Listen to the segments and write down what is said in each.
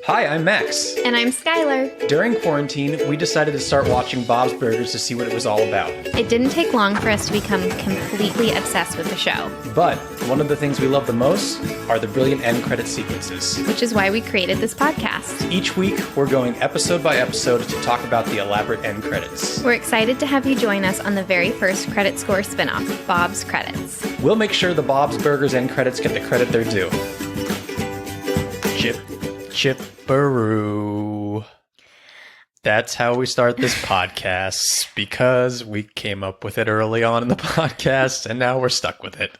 Hi, I'm Max. And I'm Skylar. During quarantine, we decided to start watching Bob's Burgers to see what it was all about. It didn't take long for us to become completely obsessed with the show. But one of the things we love the most are the brilliant end credit sequences. Which is why we created this podcast. Each week, we're going episode by episode to talk about the elaborate end credits. We're excited to have you join us on the very first Credit Score spinoff, Bob's Credits. We'll make sure the Bob's Burgers end credits get the credit they're due. Chipperoo. That's how we start this podcast, because we came up with it early on in the podcast, and now we're stuck with it.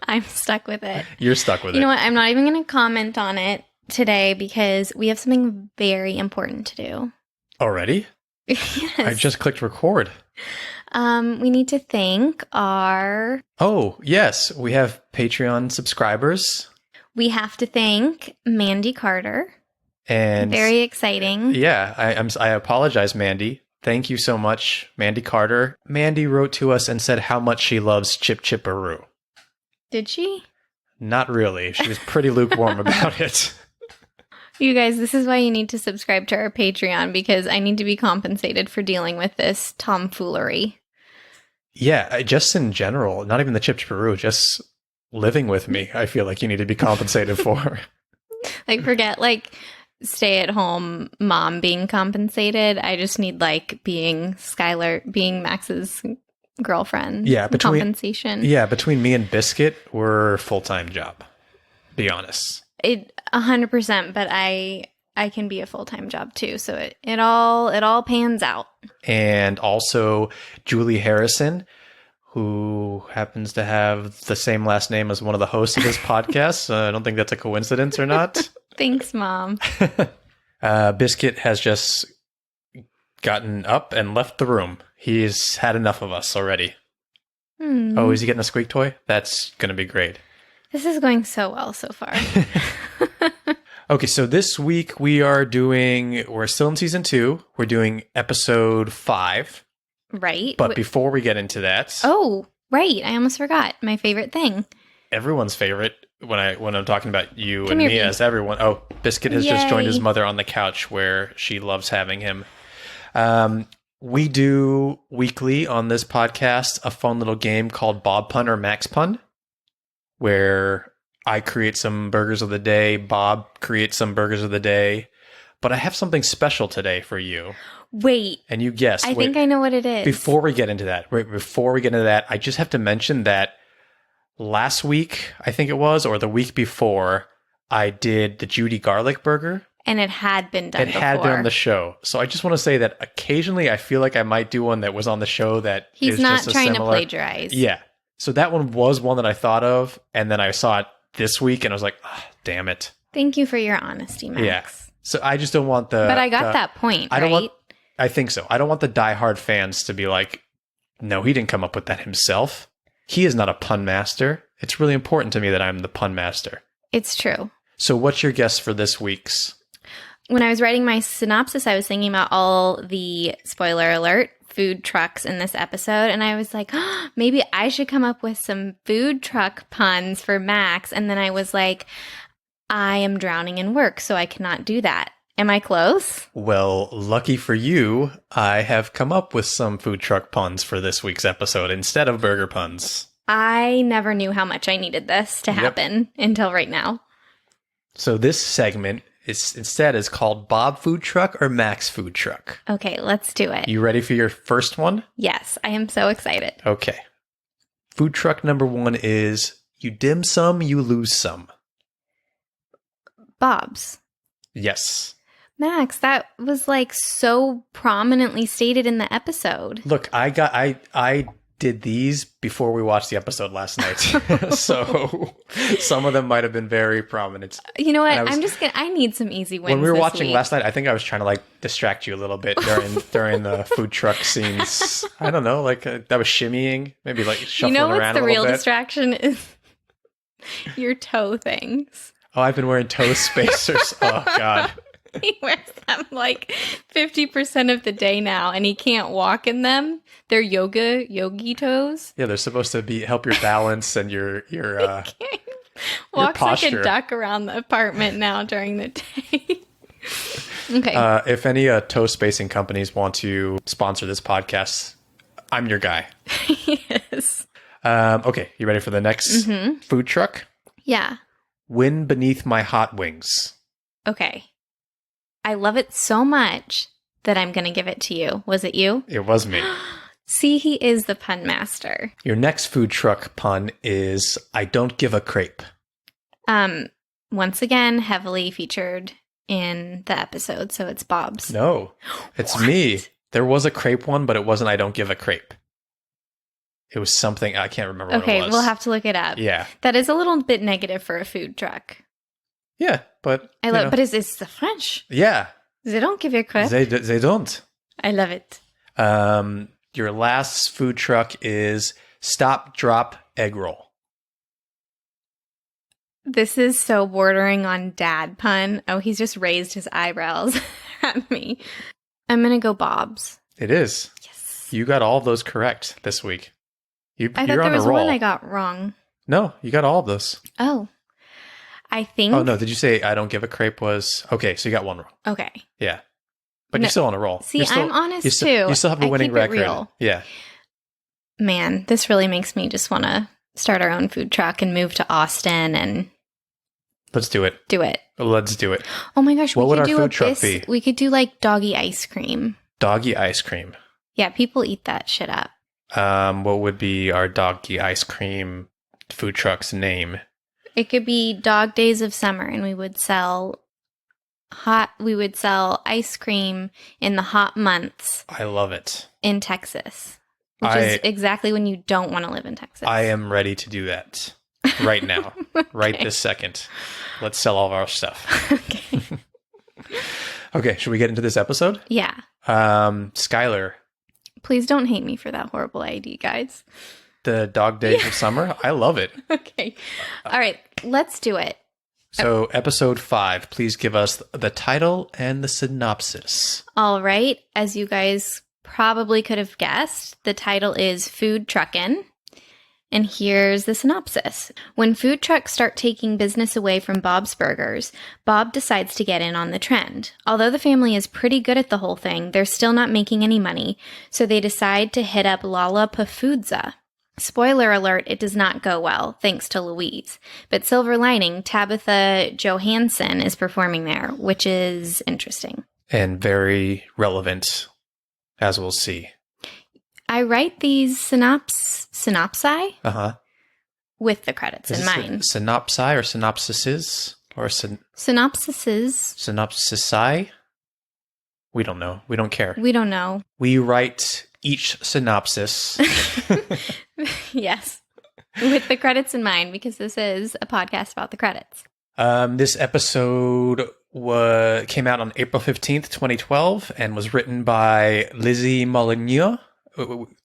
I'm stuck with it. You're stuck with it. You know what? I'm not even going to comment on it today because we have something very important to do. Already? Yes. I just clicked record. We need to thank our... Oh, yes. We have Patreon subscribers. We have to thank Mandy Carter. And very exciting. Yeah, I apologize, Mandy. Thank you so much, Mandy Carter. Mandy wrote to us and said how much she loves Chipperoo. Did she? Not really. She was pretty lukewarm about it. You guys, this is why you need to subscribe to our Patreon, because I need to be compensated for dealing with this tomfoolery. Yeah, just in general, not even the Chipperoo, just living with me, I feel like you need to be compensated for. Like, forget, stay-at-home mom being compensated. I just need, being Max's girlfriend. Yeah, compensation. Yeah, between me and Biscuit, we're a full-time job. Be honest. 100%, but I can be a full-time job too, so it all pans out. And also Julie Harrison, who happens to have the same last name as one of the hosts of this podcast. I don't think that's a coincidence or not. Thanks, Mom. Biscuit has just gotten up and left the room. He's had enough of us already. Oh, is he getting a squeak toy? That's going to be great. This is going so well so far. Okay, so this week we're still in season 2. We're doing episode 5. Right. But before we get into that... Oh, right. I almost forgot. My favorite thing. Everyone's favorite when I'm talking about you and me as everyone. Oh, Biscuit has just joined his mother on the couch where she loves having him. We do weekly on this podcast a fun little game called Bob Pun or Max Pun, where I create some burgers of the day, Bob creates some burgers of the day, but I have something special today for you. Wait. And you guessed. I think I know what it is. Before we get into that, I just have to mention that last week, I think it was, or the week before, I did the Judy garlic burger. And it had been done before. It had been on the show. So I just want to say that occasionally I feel like I might do one that was on the show that He's not trying to plagiarize. Yeah. So that one was one that I thought of, and then I saw it this week, and I was like, damn it. Thank you for your honesty, Max. Yeah. So I just don't want the... But I got that point, right? I think so. I don't want the diehard fans to be like, no, he didn't come up with that himself. He is not a pun master. It's really important to me that I'm the pun master. It's true. So what's your guess for this week's? When I was writing my synopsis, I was thinking about all the, spoiler alert, food trucks in this episode. And I was like, maybe I should come up with some food truck puns for Max. And then I was like, I am drowning in work, so I cannot do that. Am I close? Well, lucky for you, I have come up with some food truck puns for this week's episode instead of burger puns. I never knew how much I needed this to happen until right now. So this segment is called Bob Food Truck or Max Food Truck. Okay, let's do it. You ready for your first one? Yes, I am so excited. Okay. Food truck number 1 is, you dim some, you lose some. Bob's. Yes. Max, that was so prominently stated in the episode. Look, I did these before we watched the episode last night. So some of them might have been very prominent. You know what? I need some easy wins. When we were watching last night, I think I was trying to distract you a little bit during the food truck scenes. I don't know, that was shimmying, maybe shuffling around a little bit. You know what's the real distraction is? Your toe things. Oh, I've been wearing toe spacers. Oh, God. He wears them 50% of the day now, and he can't walk in them. They're yogi toes. Yeah, they're supposed to help your balance and your Walks like a duck around the apartment now during the day. Okay. If any toast spacing companies want to sponsor this podcast, I'm your guy. Yes. Okay, you ready for the next food truck? Yeah. Wind Beneath My Hot Wings. Okay. I love it so much that I'm going to give it to you. Was it you? It was me. See, he is the pun master. Your next food truck pun is I Don't Give a Crepe. Once again, heavily featured in the episode, so it's Bob's. No, it's me. There was a crepe one, but it wasn't I Don't Give a Crepe. It was something, I can't remember what it was. Okay, we'll have to look it up. Yeah. That is a little bit negative for a food truck. Yeah, but I love, but it's the French. Yeah. They don't give you a crepe. They don't. I love it. Your last food truck is Stop Drop Egg Roll. This is so bordering on dad pun. Oh, he's just raised his eyebrows at me. I'm going to go Bob's. It is. Yes. You got all of those correct this week. I thought there was one I got wrong. No, you got all of those. Oh. I think. Oh, no. Did you say I Don't Give a Crepe was? Okay, so you got one wrong. Okay. Yeah. But you're still on a roll. See, I'm honest too. You still have a winning record. Real. Yeah. Man, this really makes me just want to start our own food truck and move to Austin and. Let's do it. Do it. Let's do it. Oh my gosh. What would our food truck be? We could do like doggy ice cream. Doggy ice cream. Yeah, people eat that shit up. What would be our doggy ice cream food truck's name? It could be Dog Days of Summer, and we would sell ice cream in the hot months. I love it. In Texas. Which is exactly when you don't want to live in Texas. I am ready to do that right now. Okay. Right this second. Let's sell all of our stuff. Okay. Okay, should we get into this episode? Yeah. Skylar. Please don't hate me for that horrible ID, guys. The Dog Days of Summer? I love it. Okay. All right, let's do it. So, episode 5, please give us the title and the synopsis. All right. As you guys probably could have guessed, the title is Food Truckin'. And here's the synopsis. When food trucks start taking business away from Bob's Burgers, Bob decides to get in on the trend. Although the family is pretty good at the whole thing, they're still not making any money, so they decide to hit up Lollapalooza. Spoiler alert, it does not go well, thanks to Louise. But silver lining, Tabitha Johansson is performing there, which is interesting. And very relevant, as we'll see. I write these synopsi with the credits in mind. Synopsi or synopsises? Or synopsises? Synopsisi? We don't know. We don't care. We don't know. We write each synopsis. Yes. With the credits in mind, because this is a podcast about the credits. This episode came out on April 15th, 2012, and was written by Lizzie Molyneux.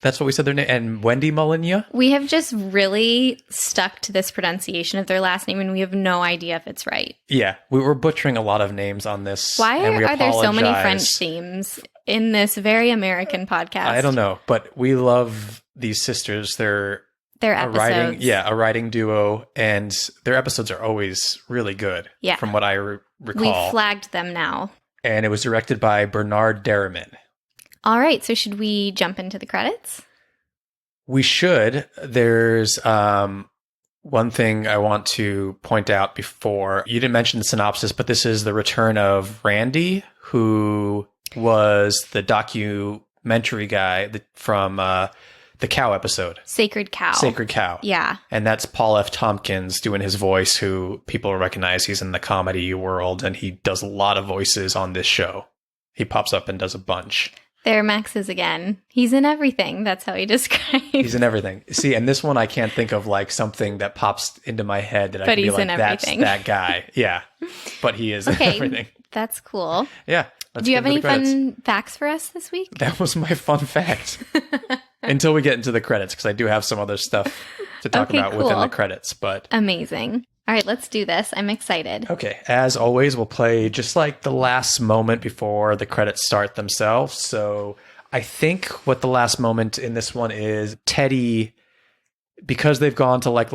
That's what we said their name, and Wendy Molyneux. We have just really stuck to this pronunciation of their last name, and we have no idea if it's right. Yeah, we were butchering a lot of names on this. Why are there so many French themes in this very American podcast? I don't know, but we love these sisters. They're episodes. A writing duo, and their episodes are always really good. Yeah, from what I recall. We flagged them now, and it was directed by Bernard Derriman. All right, so should we jump into the credits? We should. There's one thing I want to point out before. You didn't mention the synopsis, but this is the return of Randy, who was the documentary guy from the cow episode. Sacred Cow. Sacred Cow. Yeah. And that's Paul F. Tompkins doing his voice, who people recognize. He's in the comedy world, and he does a lot of voices on this show. He pops up and does a bunch. There Max is again. He's in everything. That's how he describes. He's in everything. See, and this one I can't think of like something that pops into my head that I can be like, that's that guy. Yeah. But he is in everything. That's cool. Yeah. Do you have any fun facts for us this week? That was my fun fact. Until we get into the credits, because I do have some other stuff to talk about within the credits. But amazing. All right, let's do this. I'm excited. Okay. As always, we'll play just like the last moment before the credits start themselves. So I think what the last moment in this one is, Teddy, because they've gone to like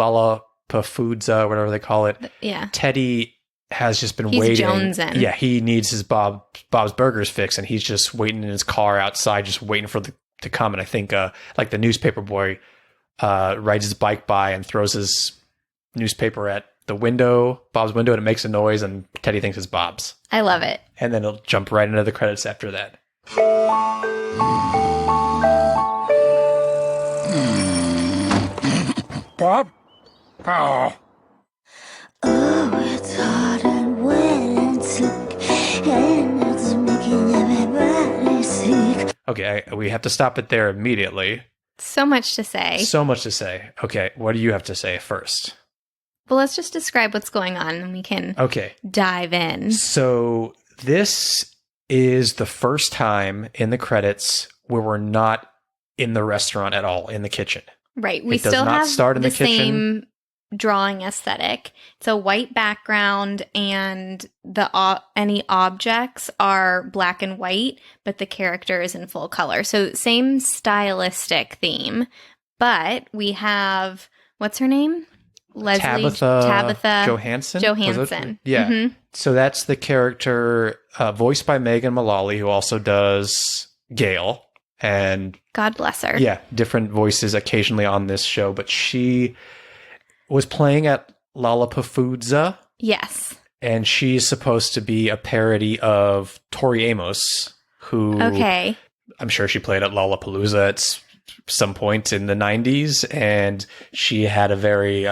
Lollapalooza, whatever they call it. Yeah. Teddy has just been He's waiting. jonesing. Yeah, he needs his Bob's Burgers fix, and he's just waiting in his car outside, just waiting for to come. And I think like the newspaper boy rides his bike by and throws his newspaper at the window, Bob's window, and it makes a noise, and Teddy thinks it's Bob's. I love it. And then it'll jump right into the credits after that. Bob? Oh. Oh, it's hot and wet and sick, and it's making everybody sick. Okay, we have to stop it there immediately. So much to say. So much to say. Okay, what do you have to say first? Well, let's just describe what's going on and we can dive in. So this is the first time in the credits where we're not in the restaurant at all, in the kitchen. Right. We It does still not have start in the the kitchen. same drawing aesthetic. It's a white background and any objects are black and white, but the character is in full color. So same stylistic theme, but we have, what's her name? Tabitha Johansson. Johansson. Yeah. Mm-hmm. So that's the character voiced by Megan Mullally, who also does Gale. And God bless her. yeah, different voices occasionally on this show, but she was playing at Lollapalooza. Yes. And she's supposed to be a parody of Tori Amos, who I'm sure she played at Lollapalooza at some point in the 90s. And she had a very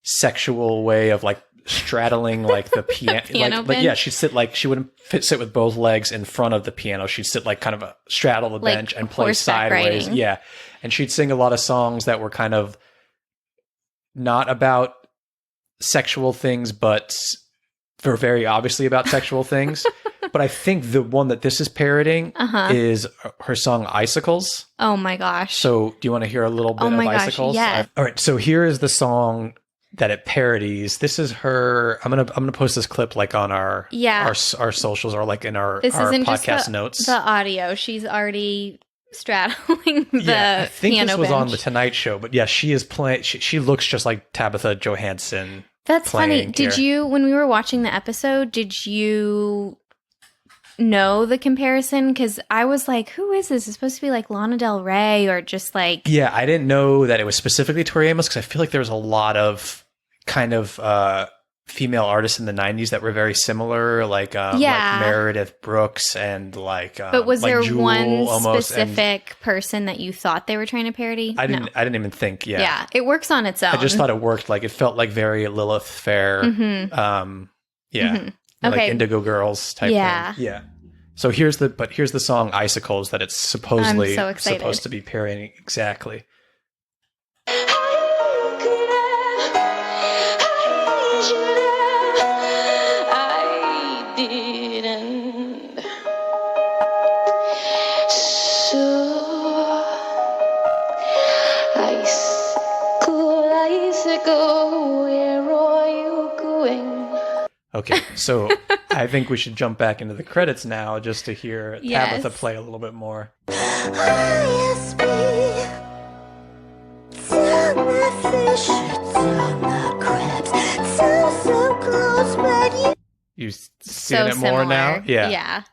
sexual way of like straddling like the piano. Like, yeah, she'd sit like, she wouldn't sit with both legs in front of the piano. She'd sit like kind of straddle the like bench and play sideways. Riding. Yeah. And she'd sing a lot of songs that were kind of not about sexual things, but they're very obviously about sexual things. But I think the one that this is parodying is her song Icicles. Oh my gosh. So do you want to hear a little bit of Icicles? Yeah. All right. So here is the song that it parodies. This is her. I'm gonna post this clip like on our socials or like in our podcast just notes. The audio. She's already straddling the I think piano this was bench. on the Tonight Show, but yeah, she is playing. She looks just like Tabitha Johansson. That's funny. Here. Did you, when we were watching the episode, did you know the comparison? Because I was like, who is this? It's supposed to be like Lana Del Rey or just like... Yeah, I didn't know that it was specifically Tori Amos because I feel like there was a lot of kind of female artists in the 90s that were very similar, like Meredith Brooks and like but was like there Jewel one almost, specific person that you thought they were trying to parody? I didn't even think. Yeah, it works on its own. I just thought it worked. Like it felt like very Lilith Fair. Like Indigo Girls type thing. Yeah. So here's the song Icicles that it's supposedly supposed to be parodying exactly. Okay, so I think we should jump back into the credits now just to hear Tabitha play a little bit more. You seeing it more now? Yeah. Yeah.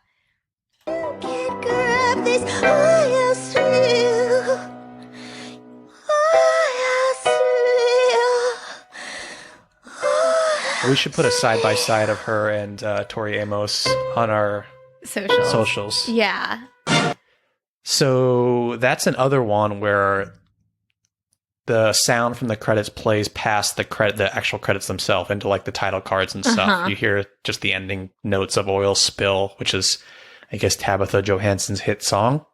We should put a side-by-side of her and Tori Amos on our socials. Yeah. So that's another one where the sound from the credits plays past the actual credits themselves into like the title cards and stuff. You hear just the ending notes of Oil Spill, which is, I guess, Tabitha Johansson's hit song.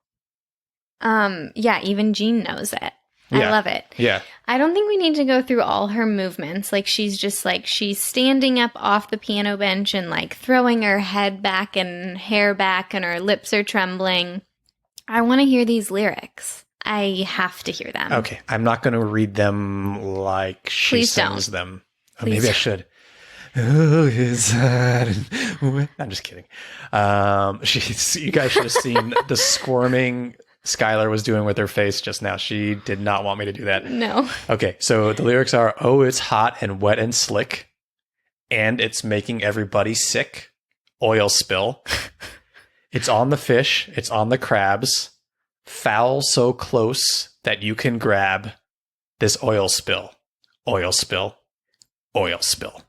Yeah, even Jean knows it. I love it. Yeah. I don't think we need to go through all her movements. Like she's standing up off the piano bench and like throwing her head back and hair back and her lips are trembling. I want to hear these lyrics. I have to hear them. Okay. I'm not going to read them like she sings them. Oh, maybe I should. Oh, it's hard. I'm just kidding. You guys should have seen the squirming Skylar was doing with her face just now. She did not want me to do that. No. Okay, so the lyrics are, oh, it's hot and wet and slick, and it's making everybody sick. Oil spill. It's on the fish. It's on the crabs. Foul so close that you can grab this oil spill. Oil spill. Oil spill.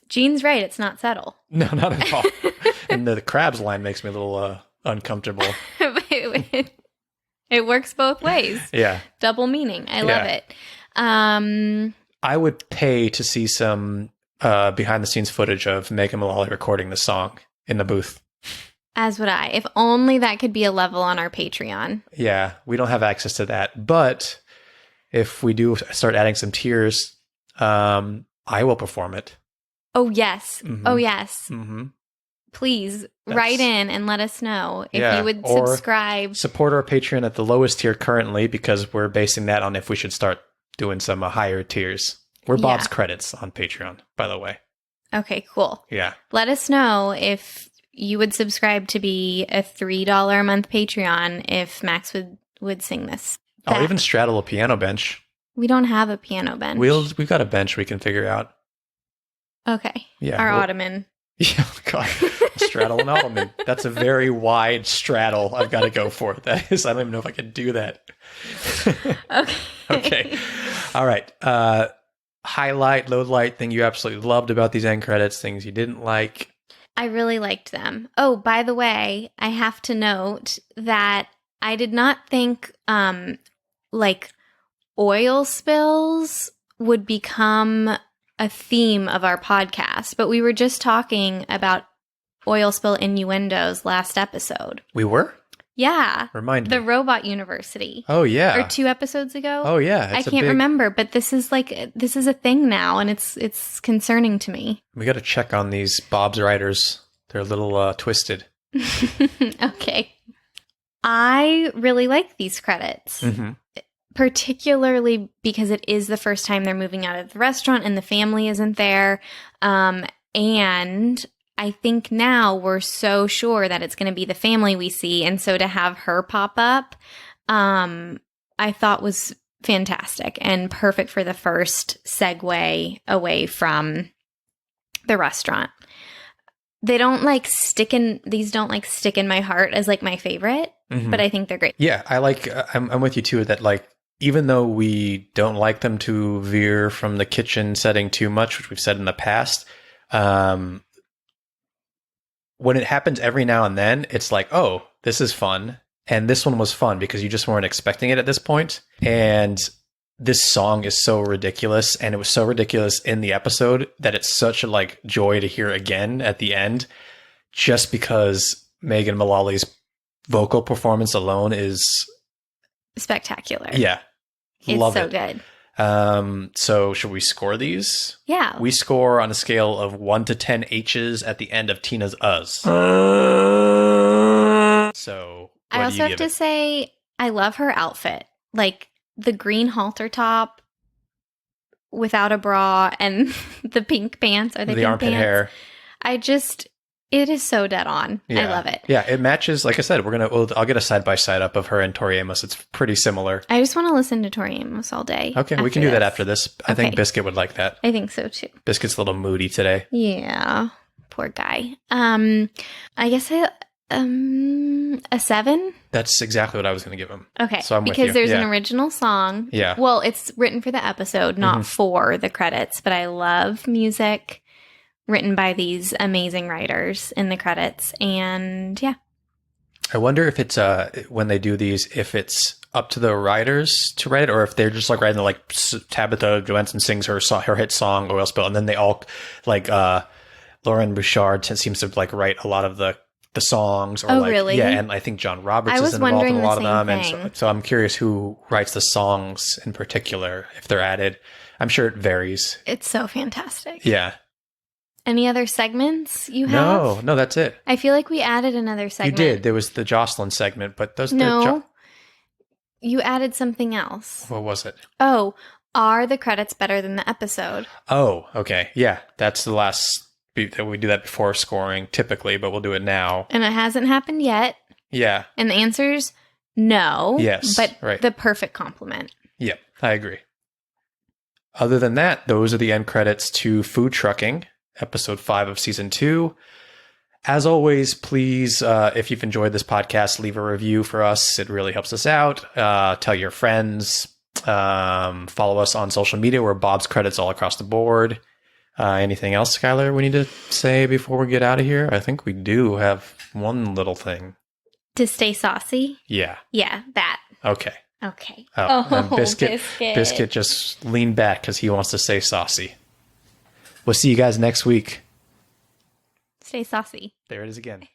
Gene's right. It's not subtle. No, not at all. And the crabs line makes me a little uncomfortable. It works both ways. Yeah. Double meaning. I love it. I would pay to see some behind the scenes footage of Megan Mullally recording the song in the booth. As would I. If only that could be a level on our Patreon. Yeah, we don't have access to that. But if we do start adding some tiers, I will perform it. Oh, yes. Mm-hmm. Oh, yes. Mm-hmm. Please write in and let us know if you would or subscribe. Support our Patreon at the lowest tier currently, because we're basing that on if we should start doing some higher tiers. We're Bob's credits on Patreon, by the way. Okay, cool. Yeah. Let us know if you would subscribe to be a $3 a month Patreon if Max would sing this. I'll even straddle a piano bench. We don't have a piano bench. We've got a bench we can figure out. Okay. Yeah. Our ottoman. Yeah, God. Straddle an ottoman. That's a very wide straddle I've got to go for. That is, I don't even know if I can do that. Okay. Okay. All right. Highlight, low light, thing you absolutely loved about these end credits, things you didn't like. I really liked them. Oh, by the way, I have to note that I did not think like oil spills would become a theme of our podcast, but we were just talking about oil spill innuendos last episode. We were? Yeah. Remind me. The Robot University. Oh, yeah. Or 2 episodes ago. Oh, yeah. I can't remember, but this is a thing now, and it's concerning to me. We got to check on these Bob's writers. They're a little twisted. Okay. I really like these credits. Mm-hmm. Particularly because it is the first time they're moving out of the restaurant and the family isn't there. And I think now we're so sure that it's going to be the family we see. And so to have her pop up, I thought was fantastic and perfect for the first segue away from the restaurant. These don't stick in my heart as like my favorite, but I think they're great. Yeah, I like, I'm with you too, that like, even though we don't like them to veer from the kitchen setting too much, which we've said in the past, when it happens every now and then, it's like, oh, this is fun. And this one was fun because you just weren't expecting it at this point. And this song is so ridiculous. And it was so ridiculous in the episode that it's such a like joy to hear again at the end, just because Megan Mullally's vocal performance alone is spectacular. Yeah. It's so good. So should we score these? Yeah. We score on a scale of 1 to 10 H's at the end of Tina's Us. So I also have to say, I love her outfit. Like the green halter top without a bra and the pink pants. Are they the pink armpit pants? hair? It is so dead on. Yeah. I love it. Yeah, it matches. Like I said, I'll get a side by side up of her and Tori Amos. It's pretty similar. I just want to listen to Tori Amos all day. Okay, we can do that after this. I think Biscuit would like that. I think so too. Biscuit's a little moody today. Yeah, poor guy. I guess a 7. That's exactly what I was going to give him. Okay, so I'm with because you. there's an original song. Yeah. Well, it's written for the episode, not for the credits. But I love music written by these amazing writers in the credits, and yeah. I wonder if it's when they do these, if it's up to the writers to write it, or if they're just like writing like Tabitha Johansson sings her hit song Oil Spill, and then they all like Lauren Bouchard seems to like write a lot of the songs. Or really? Yeah, and I think John Roberts is involved in a lot of them, and so I'm curious who writes the songs in particular if they're added. I'm sure it varies. It's so fantastic. Yeah. Any other segments you have? No, that's it. I feel like we added another segment. You did. There was the Jocelyn segment, but those. No, you added something else. What was it? Oh, are the credits better than the episode? Oh, okay. Yeah, that's the last. We do that before scoring typically, but we'll do it now. And it hasn't happened yet. Yeah. And the answer's No. Yes, But right. the perfect compliment. Yep, I agree. Other than that, those are the end credits to Food Trucking, episode 5 of season 2. As always, please, if you've enjoyed this podcast, leave a review for us. It really helps us out. Tell your friends. Follow us on social media. We're Bob's Credits all across the board. Anything else, Skylar, we need to say before we get out of here? I think we do have one little thing. To stay saucy? Yeah. Yeah, that. Okay. Okay. And Biscuit just leaned back because he wants to say saucy. We'll see you guys next week. Stay saucy. There it is again.